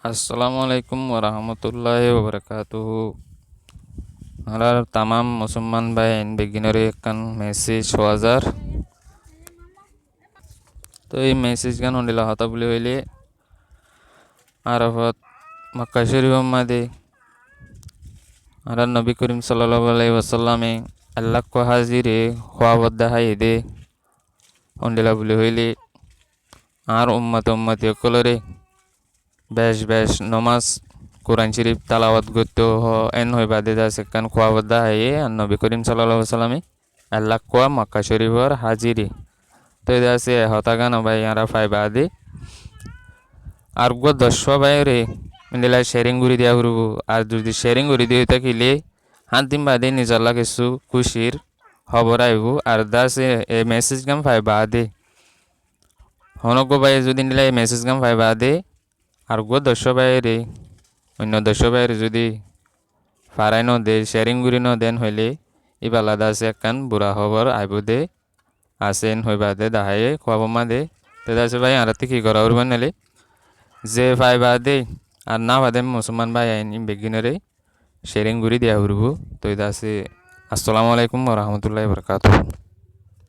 Assalamualaikum warahmatullahi wabarakatuh. Harar tamam musulman bayin beginner kan message হাজার তো এই message গান হন্ডিলা হতা বলে হইলে আরাফাত মক্কা শরীফ মাদে আর নবী করিম সাল্লাল্লাহু আলাইহি ওয়াসাল্লামে আল্লাহ কো হাজিরে খোয়াবদ্দা হাই দে হন্ডিলা বলে হইলে আর উম্মতি কলরে বেশ বেশ নমাজ কোরআন শরীফ তালাওয়াত করতে এন হই বাদে দা সেখান খোয়াবদ্দা হাই আর নবী করিম সাল্লাল্লাহু আলাইহি ওয়াসাল্লামে আল্লাহ কোয়া মক্কা শরীফর হাজিরে তো এটা আছে হতা গান ভাই আরা ফাই বাদে আর গো দশবা বাইরে মিলা শেয়ারিং করে দিয়া করব আর যদি শেয়ারিং করে দিয়ে থাকিলে হাত দিন বাদে নিজর কিছু খুশির খবর আইব আর দাসে এ মেসেজ গাম ফাই বাদে হনক ভাই যদি নিলে এই মেসেজ গাম ফাই বাদে আর গো দশবা বাইরে অন্য দশবা বাইরে যদি ফারাই ন দে শেয়ারিং করে ন দেন হইলে ইবালা দাসে একখান বুড়া খবর আইব দে আসেন হই বাদে দাহায়ে খোয়াব মা দে তো দাসে ভাই আর কি করা উড়ব নালে যে ভাই বাদে আর না বাদে মুসলমান ভাই আইনি বেগিনারে শেয়ারিং করে দিয়া উড়ব তো এটা আছে আসসালামু আলাইকুম ওয়া রাহমাতুল্লাহি ওয়া বারাকাতুহু।